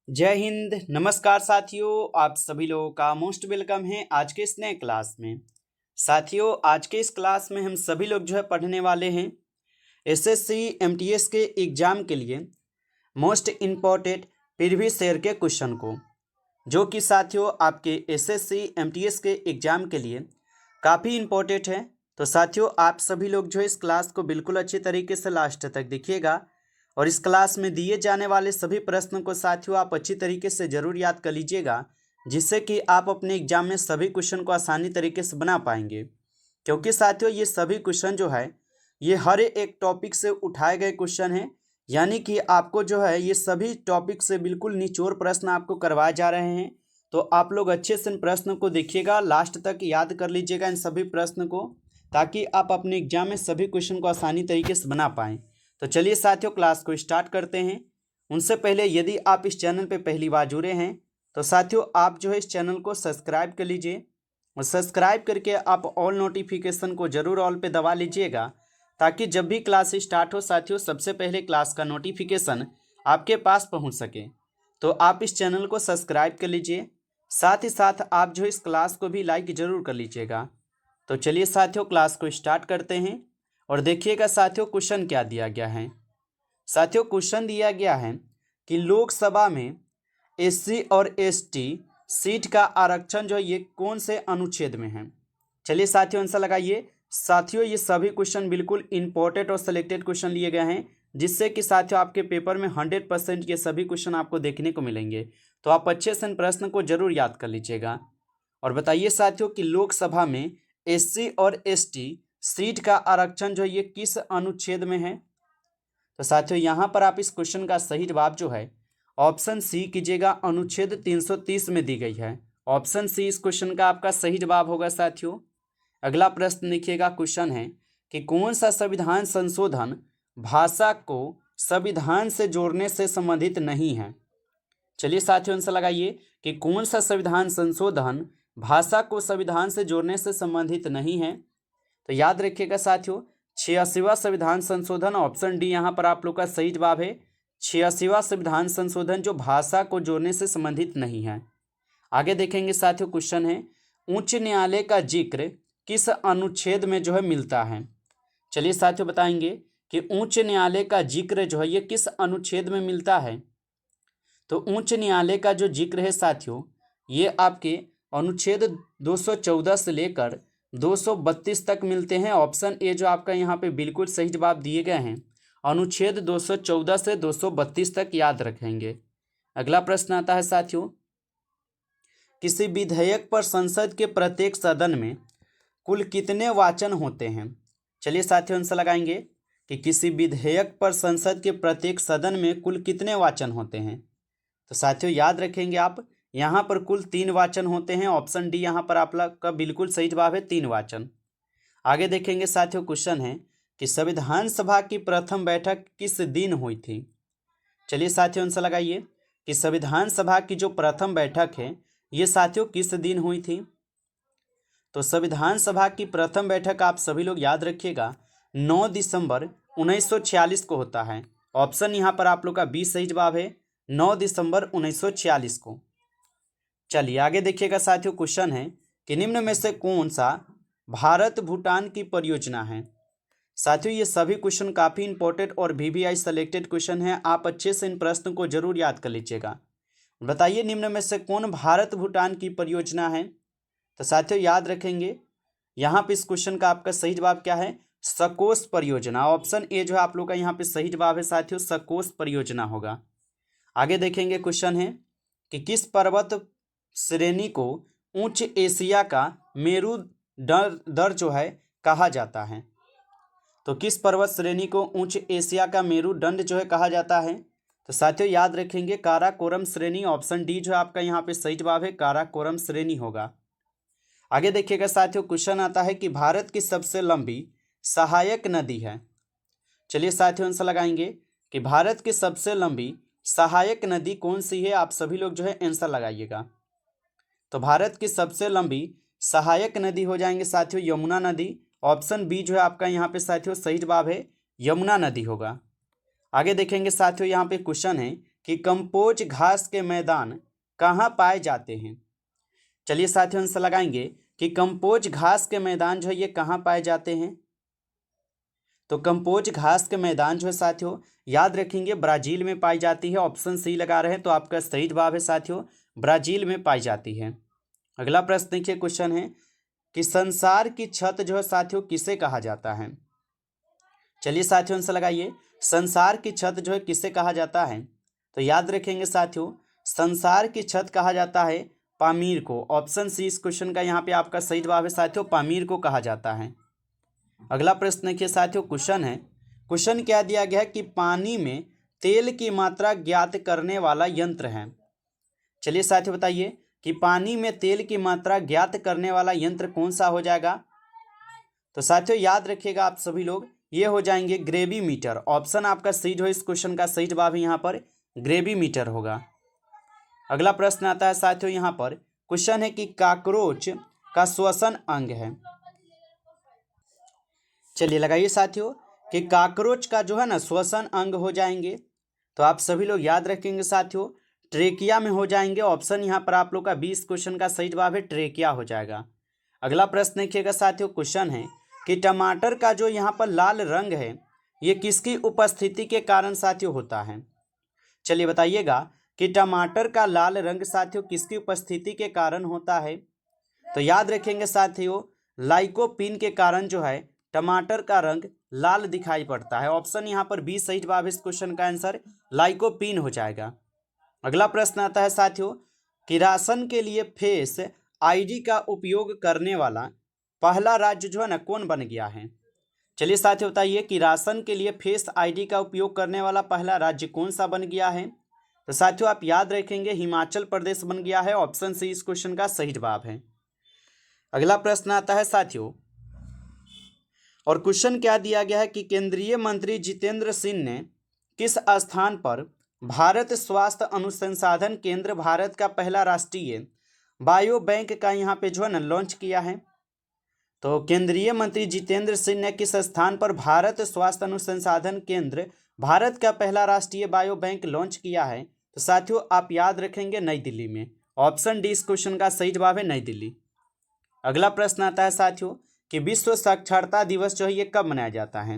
जय हिंद। नमस्कार साथियों, आप सभी लोगों का मोस्ट वेलकम है आज के इस नए क्लास में। साथियों, आज के इस क्लास में हम सभी लोग पढ़ने वाले हैं एसएससी एमटीएस के एग्ज़ाम के लिए मोस्ट इम्पॉर्टेंट प्रीवियस ईयर के क्वेश्चन को, जो कि साथियों आपके एसएससी एमटीएस के एग्ज़ाम के लिए काफ़ी इम्पोर्टेंट है। तो साथियों, आप सभी लोग इस क्लास को बिल्कुल अच्छे तरीके से लास्ट तक देखिएगा और इस क्लास में दिए जाने वाले सभी प्रश्नों को साथियों आप अच्छी तरीके से ज़रूर याद कर लीजिएगा, जिससे कि आप अपने एग्जाम में सभी क्वेश्चन को आसानी तरीके से बना पाएंगे। क्योंकि साथियों ये सभी क्वेश्चन ये हर एक टॉपिक से उठाए गए क्वेश्चन हैं, यानी कि आपको ये सभी टॉपिक से बिल्कुल निचोड़ प्रश्न आपको करवाए जा रहे हैं। तो आप लोग अच्छे से इन प्रश्नों को देखिएगा, लास्ट तक याद कर लीजिएगा इन सभी प्रश्न को, ताकि आप अपने एग्जाम में सभी क्वेश्चन को आसानी तरीके से बना पाएँ। तो चलिए साथियों, क्लास को स्टार्ट करते हैं। उनसे पहले यदि आप इस चैनल पर पहली बार जुड़े हैं तो साथियों आप इस चैनल को सब्सक्राइब कर लीजिए और सब्सक्राइब करके आप ऑल नोटिफिकेशन को ज़रूर ऑल पे दबा लीजिएगा, ताकि जब भी क्लास स्टार्ट हो साथियों सबसे पहले क्लास का नोटिफिकेशन आपके पास पहुंच सके। तो आप इस चैनल को सब्सक्राइब कर लीजिए, साथ ही साथ आप इस क्लास को भी लाइक ज़रूर कर लीजिएगा। तो चलिए साथियों, क्लास को स्टार्ट करते हैं और देखिएगा साथियों क्वेश्चन क्या दिया गया है। साथियों क्वेश्चन दिया गया है कि लोकसभा में एससी और एसटी सीट का आरक्षण ये कौन से अनुच्छेद में है। चलिए साथियों आंसर लगाइए। साथियों ये सभी क्वेश्चन बिल्कुल इंपॉर्टेंट और सिलेक्टेड क्वेश्चन लिए गए हैं, जिससे कि साथियों आपके पेपर में 100% ये सभी क्वेश्चन आपको देखने को मिलेंगे। तो आप अच्छे से इन प्रश्न को जरूर याद कर लीजिएगा और बताइए साथियों कि लोकसभा में एससी और एसटी सीट का आरक्षण ये किस अनुच्छेद में है। तो साथियों यहाँ पर आप इस क्वेश्चन का सही जवाब ऑप्शन सी कीजिएगा, अनुच्छेद 330 में दी गई है। ऑप्शन सी इस क्वेश्चन का आपका सही जवाब होगा। साथियों अगला प्रश्न देखिएगा, क्वेश्चन है कि कौन सा संविधान संशोधन भाषा को संविधान से जोड़ने से संबंधित नहीं है। चलिए साथियों आंसर लगाइए कि कौन सा संविधान संशोधन भाषा को संविधान से जोड़ने से संबंधित नहीं है। तो याद रखिएगा साथियों 86वां संविधान संशोधन, ऑप्शन डी यहाँ पर आप लोग का सही जवाब है। 86वां संविधान संशोधन जो भाषा को जोड़ने से संबंधित नहीं है। आगे देखेंगे साथियों, क्वेश्चन है उच्च न्यायालय का जिक्र किस अनुच्छेद में मिलता है। चलिए साथियों बताएंगे कि उच्च न्यायालय का जिक्र ये किस अनुच्छेद में मिलता है। तो उच्च न्यायालय का जो जिक्र है साथियों ये आपके अनुच्छेद 214 से लेकर 232 तक मिलते हैं। ऑप्शन ए जो आपका यहाँ पे बिल्कुल सही जवाब दिए गए हैं, अनुच्छेद 214 से 232 तक याद रखेंगे। अगला प्रश्न आता है साथियों, किसी विधेयक पर संसद के प्रत्येक सदन में कुल कितने वाचन होते हैं। चलिए साथियों आंसर लगाएंगे कि किसी विधेयक पर संसद के प्रत्येक सदन में कुल कितने वाचन होते हैं। तो साथियों याद रखेंगे आप, यहाँ पर कुल 3 वाचन होते हैं। ऑप्शन डी यहाँ पर आप लोग का बिल्कुल सही जवाब है, 3 वाचन। आगे देखेंगे साथियों, क्वेश्चन है कि संविधान सभा की प्रथम बैठक किस दिन हुई थी। चलिए साथियों आंसर लगाइए कि संविधान सभा की जो प्रथम बैठक है ये साथियों किस दिन हुई थी। तो संविधान सभा की प्रथम बैठक आप सभी लोग याद रखिएगा 9 दिसंबर 1946 को होता है। ऑप्शन यहाँ पर आप लोग का बी सही जवाब है, 9 दिसंबर 1946 को। चलिए आगे देखिएगा साथियों, क्वेश्चन है कि निम्न में से कौन सा भारत भूटान की परियोजना है। साथियों ये सभी क्वेश्चन काफ़ी इंपॉर्टेंट और वीवीआई सेलेक्टेड क्वेश्चन है, आप अच्छे से इन प्रश्न को जरूर याद कर लीजिएगा। बताइए निम्न में से कौन भारत भूटान की परियोजना है। तो साथियों याद रखेंगे यहाँ पे इस क्वेश्चन का आपका सही जवाब क्या है, सकोस परियोजना। ऑप्शन ए जो है आप लोग का यहाँ पे सही जवाब है साथियों, सकोस परियोजना होगा। आगे देखेंगे, क्वेश्चन है कि किस पर्वत श्रेणी को उच्च एशिया का मेरुदंड कहा जाता है। तो किस पर्वत श्रेणी को उच्च एशिया का मेरुदंड कहा जाता है। तो साथियों याद रखेंगे काराकोरम श्रेणी। ऑप्शन डी जो आपका यहाँ पे सही जवाब है, काराकोरम श्रेणी होगा। आगे देखिएगा साथियों, क्वेश्चन आता है कि भारत की सबसे लंबी सहायक नदी है। चलिए साथियों आंसर लगाएंगे कि भारत की सबसे लंबी सहायक नदी कौन सी है। आप सभी लोग आंसर लगाइएगा। तो भारत की सबसे लंबी सहायक नदी हो जाएंगे साथियों यमुना नदी। ऑप्शन बी जो है आपका यहाँ पे साथियों सही जवाब है, यमुना नदी होगा। आगे देखेंगे साथियों, यहाँ पे क्वेश्चन है कि कंपोज घास के मैदान कहाँ पाए जाते हैं। चलिए साथियों आंसर लगाएंगे कि कंपोज घास के मैदान जो है ये कहाँ पाए जाते हैं। तो कंपोज घास के मैदान जो है साथियों याद रखेंगे ब्राजील में पाई जाती है। ऑप्शन सी लगा रहे हैं तो आपका सही जवाब है साथियों, ब्राजील में पाई जाती है। अगला प्रश्न देखिए, क्वेश्चन है कि संसार की छत जो है साथियों किसे कहा जाता है। चलिए साथियों आंसर लगाइए, संसार की छत जो है किसे कहा जाता है। तो याद रखेंगे साथियों, संसार की छत कहा जाता है पामीर को। ऑप्शन सी इस क्वेश्चन का यहाँ पे आपका सही जवाब है साथियों, पामीर को कहा जाता है। अगला प्रश्न देखिए साथियों, क्वेश्चन है, क्वेश्चन क्या दिया गया है कि पानी में तेल की मात्रा ज्ञात करने वाला यंत्र है। चलिए साथियों बताइए कि पानी में तेल की मात्रा ज्ञात करने वाला यंत्र कौन सा हो जाएगा। तो साथियों याद रखिएगा आप सभी लोग, ये हो जाएंगे ग्रेविमीटर। ऑप्शन आपका सही जो है इस क्वेश्चन का सही जवाब है यहाँ पर ग्रेविमीटर होगा। अगला प्रश्न आता है साथियों, यहाँ पर क्वेश्चन है कि कॉकरोच का श्वसन अंग है। चलिए लगाइए साथियों कि कॉकरोच का जो है ना श्वसन अंग हो जाएंगे। तो आप सभी लोग याद रखेंगे साथियों, ट्रेकिया में हो जाएंगे। ऑप्शन यहाँ पर आप लोग का 20 क्वेश्चन का सही जवाब है ट्रेकिया हो जाएगा। अगला प्रश्न देखिएगा साथियों, क्वेश्चन है कि टमाटर का जो यहाँ पर लाल रंग है ये किसकी उपस्थिति के कारण साथियों होता है। चलिए बताइएगा कि टमाटर का लाल रंग साथियों किसकी उपस्थिति के कारण होता है। तो याद रखेंगे साथियों, लाइकोपीन के कारण जो है टमाटर का रंग लाल दिखाई पड़ता है। ऑप्शन यहाँ पर 20 सही जवाब है इस क्वेश्चन का आंसर लाइकोपीन हो जाएगा। अगला प्रश्न आता है साथियों कि राशन के लिए फेस आईडी का उपयोग करने वाला पहला राज्य जो है ना कौन बन गया है। चलिए साथियों बताइए कि राशन के लिए फेस आईडी का उपयोग करने वाला पहला राज्य कौन सा बन गया है। तो साथियों आप याद रखेंगे हिमाचल प्रदेश बन गया है। ऑप्शन सी इस क्वेश्चन का सही जवाब है। अगला प्रश्न आता है साथियों, और क्वेश्चन क्या दिया गया है कि केंद्रीय मंत्री जितेंद्र सिंह ने किस स्थान पर भारत स्वास्थ्य अनुसंधान केंद्र भारत का पहला राष्ट्रीय बायो बैंक का यहाँ पे जो है ना लॉन्च किया है। तो केंद्रीय मंत्री जितेंद्र सिंह ने किस स्थान पर भारत स्वास्थ्य अनुसंधान केंद्र भारत का पहला राष्ट्रीय बायो बैंक लॉन्च किया है। तो साथियों आप याद रखेंगे नई दिल्ली में। ऑप्शन डी इस क्वेश्चन का सही जवाब है नई दिल्ली। अगला प्रश्न आता है साथियों कि विश्व साक्षरता दिवस जो है ये कब मनाया जाता है।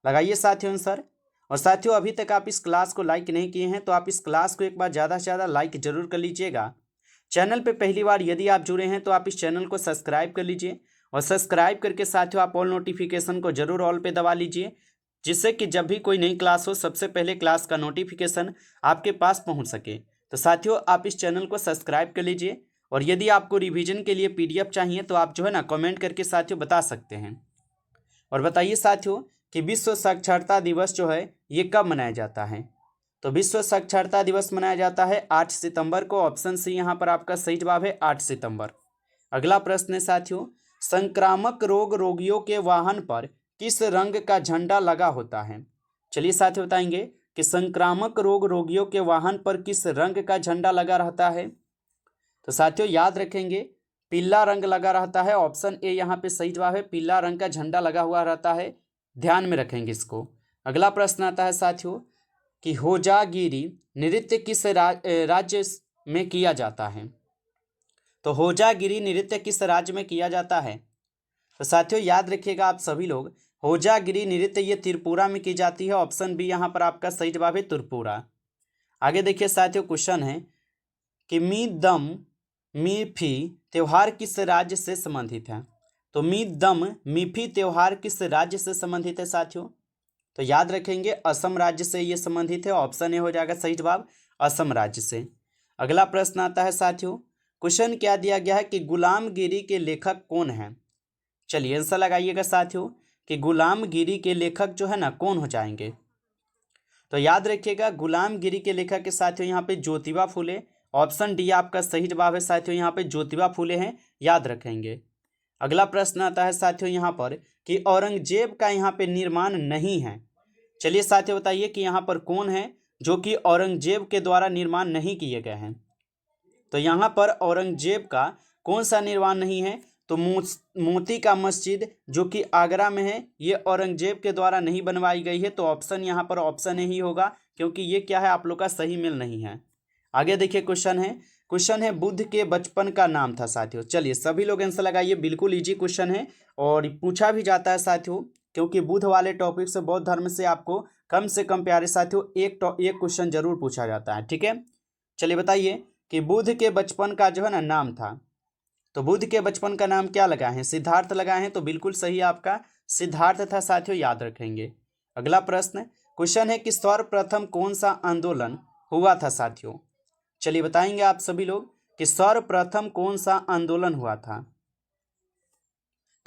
लगाइए साथियों आंसर। और साथियों अभी तक आप इस क्लास को लाइक नहीं किए हैं तो आप इस क्लास को एक बार ज़्यादा से ज़्यादा लाइक जरूर कर लीजिएगा। चैनल पे पहली बार यदि आप जुड़े हैं तो आप इस चैनल को सब्सक्राइब कर लीजिए, और सब्सक्राइब करके साथियों आप ऑल नोटिफिकेशन को जरूर ऑल पे दबा लीजिए, जिससे कि जब भी कोई नई क्लास हो सबसे पहले क्लास का नोटिफिकेशन आपके पास पहुँच सके। तो साथियों आप इस चैनल को सब्सक्राइब कर लीजिए, और यदि आपको रिवीजन के लिए पीडीएफ चाहिए तो आप जो है ना कमेंट करके साथियों बता सकते हैं। और बताइए साथियों कि विश्व साक्षरता दिवस जो है ये कब मनाया जाता है। तो विश्व साक्षरता दिवस मनाया जाता है 8 सितंबर को। ऑप्शन सी यहाँ पर आपका सही जवाब है 8 सितंबर। अगला प्रश्न है साथियों, संक्रामक रोग रोगियों के वाहन पर किस रंग का झंडा लगा होता है। चलिए साथियों बताएंगे कि संक्रामक रोग रोगियों के वाहन पर किस रंग का झंडा लगा रहता है। तो साथियों याद रखेंगे पीला रंग लगा रहता है। ऑप्शन ए यहाँ पे सही जवाब है, पीला रंग का झंडा लगा हुआ रहता है, ध्यान में रखेंगे इसको। अगला प्रश्न आता है साथियों कि होजागिरी नृत्य किस राज्य में किया जाता है। तो होजागिरी नृत्य किस राज्य में किया जाता है। तो साथियों याद रखिएगा आप सभी लोग, होजागिरी नृत्य ये त्रिपुरा में की जाती है। ऑप्शन बी यहाँ पर आपका सही जवाब है त्रिपुरा। आगे देखिए साथियों, क्वेश्चन है कि मी दम मीफी त्योहार किस राज्य से संबंधित है। तो मी दम मीफी त्योहार किस राज्य से संबंधित है साथियों। तो याद रखेंगे असम राज्य से ये संबंधित है। ऑप्शन ए हो जाएगा सही जवाब, असम राज्य से। अगला प्रश्न आता है साथियों, क्वेश्चन क्या दिया गया है कि गुलामगिरी के लेखक कौन हैं। चलिए आंसर लगाइएगा साथियों कि गुलामगिरी के लेखक जो है ना कौन हो जाएंगे। तो याद रखिएगा गुलामगिरी के लेखक के साथियों यहाँ पे ज्योतिबा फुले। ऑप्शन डी आपका सही जवाब है साथियों, यहाँ पे ज्योतिबा फुले हैं, याद रखेंगे। अगला प्रश्न आता है साथियों यहाँ पर कि औरंगजेब का यहाँ पे निर्माण नहीं है। चलिए साथियों बताइए कि यहाँ पर कौन है जो कि औरंगजेब के द्वारा निर्माण नहीं किए गए हैं। तो यहाँ पर औरंगजेब का कौन सा निर्माण नहीं है। तो मोती का मस्जिद जो कि आगरा में है ये औरंगजेब के द्वारा नहीं बनवाई गई है। तो ऑप्शन यहाँ पर ऑप्शन ही होगा, क्योंकि ये क्या है, आप लोग का सही मेल नहीं है। आगे देखिए क्वेश्चन है बुद्ध के बचपन का नाम था साथियों। चलिए सभी लोग आंसर लगाइए, बिल्कुल इजी क्वेश्चन है और पूछा भी जाता है साथियों, क्योंकि बुद्ध वाले टॉपिक से, बौद्ध धर्म से आपको कम से कम प्यारे साथियों एक क्वेश्चन जरूर पूछा जाता है। ठीक है, चलिए बताइए कि बुद्ध के बचपन का जो है ना नाम था, तो बुद्ध के बचपन का नाम क्या लगाए हैं, सिद्धार्थ लगाए हैं, तो बिल्कुल सही आपका सिद्धार्थ था साथियों, याद रखेंगे। अगला प्रश्न क्वेश्चन है कि सर्वप्रथम कौन सा आंदोलन हुआ था साथियों। चलिए बताएंगे आप सभी लोग कि सर्वप्रथम कौन सा आंदोलन हुआ था।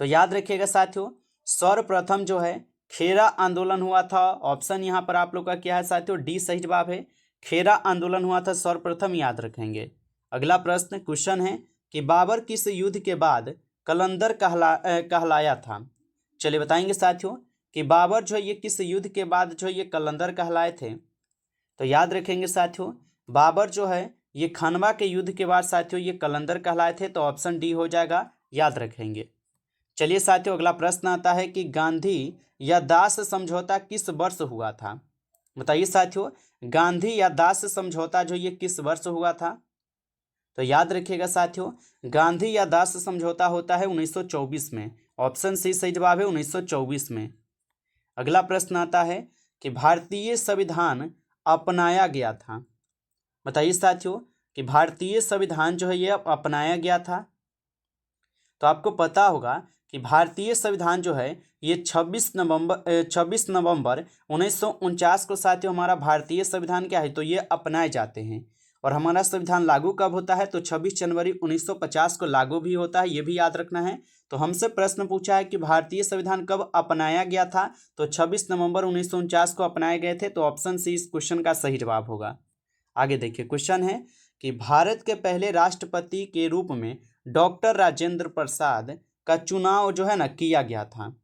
तो याद रखिएगा साथियों, सर्वप्रथम जो है खेरा आंदोलन हुआ था। ऑप्शन यहाँ पर आप लोग का क्या है साथियों, डी सही जवाब है, खेरा आंदोलन हुआ था सर्वप्रथम, याद रखेंगे। अगला प्रश्न क्वेश्चन है कि बाबर किस युद्ध के बाद कलंदर कहलाया था। चलिए बताएंगे साथियों कि बाबर जो है ये किस युद्ध के बाद जो है ये कलंदर कहलाए थे। तो याद रखेंगे साथियों, बाबर जो है ये खानवा के युद्ध के बाद साथियों ये कलंदर कहलाए थे, तो ऑप्शन डी हो जाएगा, याद रखेंगे। चलिए साथियों अगला प्रश्न आता है कि गांधी या दास समझौता किस वर्ष हुआ था। बताइए साथियों, गांधी या दास समझौता जो ये किस वर्ष हुआ था। तो याद रखिएगा साथियों, गांधी या दास समझौता होता है 1924 में, ऑप्शन सी सही जवाब है 1924 में। अगला प्रश्न आता है कि भारतीय संविधान अपनाया गया था। बताइए साथियों कि भारतीय संविधान जो है ये अपनाया गया था। तो आपको पता होगा कि भारतीय संविधान जो है ये 26 नवंबर 1949 को साथियों हमारा भारतीय संविधान क्या है, तो ये अपनाए जाते हैं। और हमारा संविधान लागू कब होता है, तो 26 जनवरी 1950 को लागू भी होता है, ये भी याद रखना है। तो हमसे प्रश्न पूछा है कि भारतीय संविधान कब अपनाया गया था, तो 26 नवंबर 1949 को अपनाए गए थे, तो ऑप्शन सी इस क्वेश्चन का सही जवाब होगा। आगे देखिए क्वेश्चन है कि भारत के पहले राष्ट्रपति के रूप में डॉक्टर राजेंद्र प्रसाद का चुनाव जो है ना किया गया था।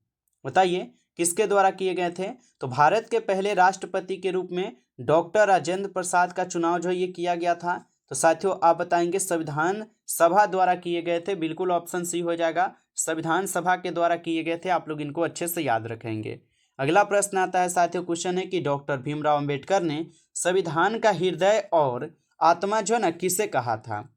बताइए किसके द्वारा किए गए थे। तो भारत के पहले राष्ट्रपति के रूप में डॉक्टर राजेंद्र प्रसाद का चुनाव जो ये किया गया था। तो साथियों आप बताएंगे संविधान सभा द्वारा किए गए थे, बिल्कुल ऑप्शन सी हो जाएगा, संविधान सभा के द्वारा किए गए थे। आप लोग इनको अच्छे से याद रखेंगे। अगला प्रश्न आता है साथियों, क्वेश्चन है कि डॉक्टर भीमराव अंबेडकर ने संविधान का हृदय और आत्मा जो है ना किसे कहा था।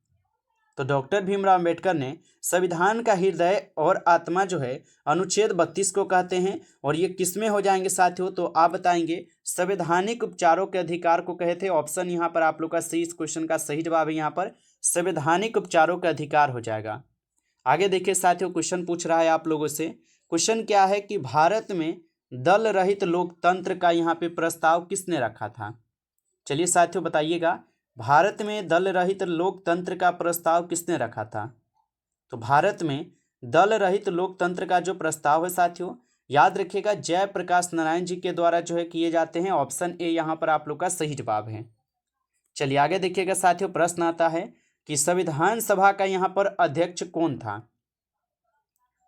तो डॉक्टर भीमराव अंबेडकर ने संविधान का हृदय और आत्मा जो है अनुच्छेद 32 को कहते हैं, और ये किसमें हो जाएंगे साथियों, तो आप बताएंगे संवैधानिक उपचारों के अधिकार को कहे थे। ऑप्शन यहाँ पर आप लोग का सी इस क्वेश्चन का सही जवाब है, यहाँ पर संवैधानिक उपचारों का अधिकार हो जाएगा। आगे देखिए साथियों क्वेश्चन पूछ रहा है आप लोगों से, क्वेश्चन क्या है कि भारत में दल रहित लोकतंत्र का यहाँ पे प्रस्ताव किसने रखा था। चलिए साथियों बताइएगा, भारत में दल रहित लोकतंत्र का प्रस्ताव किसने रखा था। तो भारत में दल रहित लोकतंत्र का जो प्रस्ताव है साथियों, याद रखिएगा जयप्रकाश नारायण जी के द्वारा जो है किए जाते हैं। ऑप्शन ए यहाँ पर आप लोग का सही जवाब है। चलिए आगे देखिएगा साथियों, प्रश्न आता है कि संविधान सभा का यहाँ पर अध्यक्ष कौन था।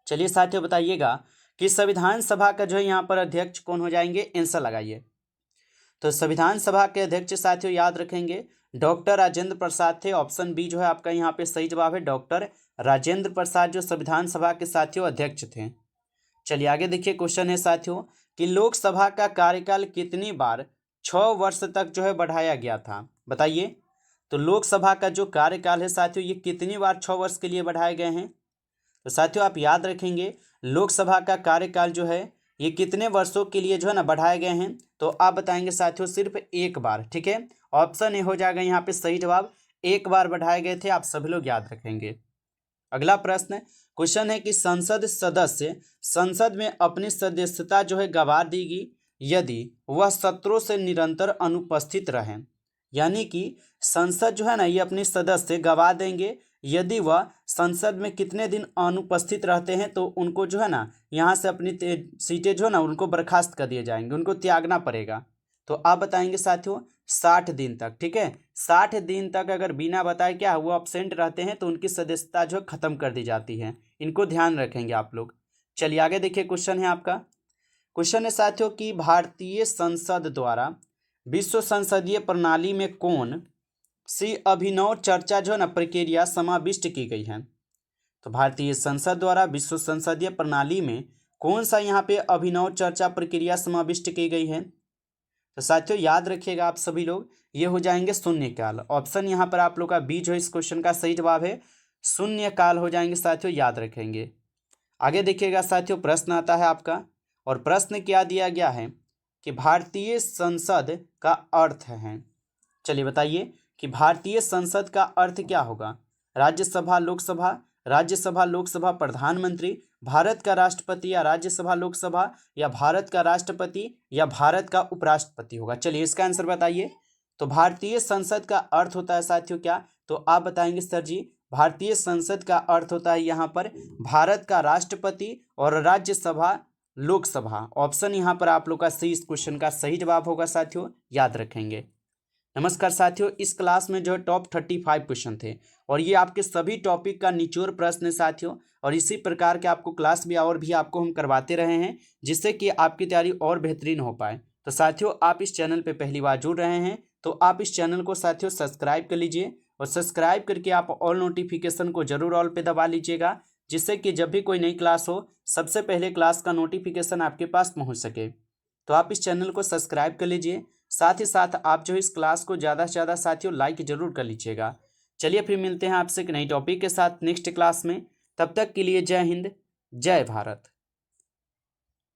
चलिए साथियों बताइएगा कि संविधान सभा का जो है यहाँ पर अध्यक्ष कौन हो जाएंगे, आंसर लगाइए। तो संविधान सभा के अध्यक्ष साथियों याद रखेंगे डॉक्टर राजेंद्र प्रसाद थे। ऑप्शन बी जो है आपका यहाँ पे सही जवाब है, डॉक्टर राजेंद्र प्रसाद जो संविधान सभा के साथियों अध्यक्ष थे। चलिए आगे देखिए क्वेश्चन है साथियों कि लोकसभा का कार्यकाल कितनी बार 6 वर्ष तक जो है बढ़ाया गया था। बताइए, तो लोकसभा का जो कार्यकाल है साथियों ये कितनी बार 6 वर्ष के लिए बढ़ाए गए हैं। तो साथियों आप याद रखेंगे लोकसभा का कार्यकाल जो है ये कितने वर्षों के लिए जो है ना बढ़ाए गए हैं, तो आप बताएंगे साथियों सिर्फ एक बार। ठीक है, ऑप्शन ए हो जाएगा यहाँ पे सही जवाब, एक बार बढ़ाए गए थे, आप सभी लोग याद रखेंगे। अगला प्रश्न क्वेश्चन है कि संसद सदस्य संसद में अपनी सदस्यता जो है गवा देगी यदि वह सत्रों से निरंतर अनुपस्थित रहें। यानी कि संसद जो है ना ये अपनी सदस्य गवा देंगे यदि वह संसद में कितने दिन अनुपस्थित रहते हैं, तो उनको जो है ना यहाँ से अपनी सीटें जो है ना उनको बर्खास्त कर दिए जाएंगे, उनको त्यागना पड़ेगा। तो आप बताएंगे साथियों 60 दिन तक। ठीक है, 60 दिन तक अगर बिना बताए क्या वो अब्सेंट रहते हैं तो उनकी सदस्यता जो खत्म कर दी जाती है, इनको ध्यान रखेंगे आप लोग। चलिए आगे देखिए क्वेश्चन है आपका, क्वेश्चन है साथियों कि भारतीय संसद द्वारा विश्व संसदीय प्रणाली में कौन सी अभिनव चर्चा जो है ना प्रक्रिया समाविष्ट की गई है। तो भारतीय संसद द्वारा विश्व संसदीय प्रणाली में कौन सा यहाँ पे अभिनव चर्चा प्रक्रिया समाविष्ट की गई है। तो साथियों याद रखिएगा आप सभी लोग, ये हो जाएंगे शून्यकाल। ऑप्शन यहाँ पर आप लोग का बी जो इस क्वेश्चन का सही जवाब है शून्यकाल हो जाएंगे साथियों, याद रखेंगे। आगे देखिएगा साथियों, प्रश्न आता है आपका, और प्रश्न क्या दिया गया है कि भारतीय संसद का अर्थ है। चलिए बताइए कि भारतीय संसद का अर्थ क्या होगा। राज्यसभा, लोकसभा, राज्यसभा लोकसभा प्रधानमंत्री, भारत का राष्ट्रपति या राज्यसभा लोकसभा, या भारत का राष्ट्रपति या भारत का उपराष्ट्रपति होगा। चलिए इसका आंसर बताइए। तो भारतीय संसद का अर्थ होता है साथियों क्या, तो आप बताएंगे सर जी भारतीय संसद का अर्थ होता है यहाँ पर भारत का राष्ट्रपति और राज्यसभा लोकसभा। ऑप्शन यहाँ पर आप लोग का सही इस क्वेश्चन का सही जवाब होगा साथियों, याद रखेंगे। नमस्कार साथियों, इस क्लास में जो है टॉप 35 क्वेश्चन थे और ये आपके सभी टॉपिक का निचोड़ प्रश्न है साथियों, और इसी प्रकार के आपको क्लास भी और भी आपको हम करवाते रहे हैं जिससे कि आपकी तैयारी और बेहतरीन हो पाए। तो साथियों आप इस चैनल पे पहली बार जुड़ रहे हैं तो आप इस चैनल को साथियों सब्सक्राइब कर लीजिए, और सब्सक्राइब करके आप ऑल नोटिफिकेशन को जरूर ऑल पे दबा लीजिएगा, जिससे कि जब भी कोई नई क्लास हो सबसे पहले क्लास का नोटिफिकेशन आपके पास पहुँच सके। तो आप इस चैनल को सब्सक्राइब कर लीजिए, साथ ही साथ आप जो इस क्लास को ज़्यादा से ज़्यादा साथियों लाइक जरूर कर लीजिएगा। चलिए फिर मिलते हैं आपसे एक नई टॉपिक के साथ नेक्स्ट क्लास में, तब तक के लिए जय हिंद, जय भारत।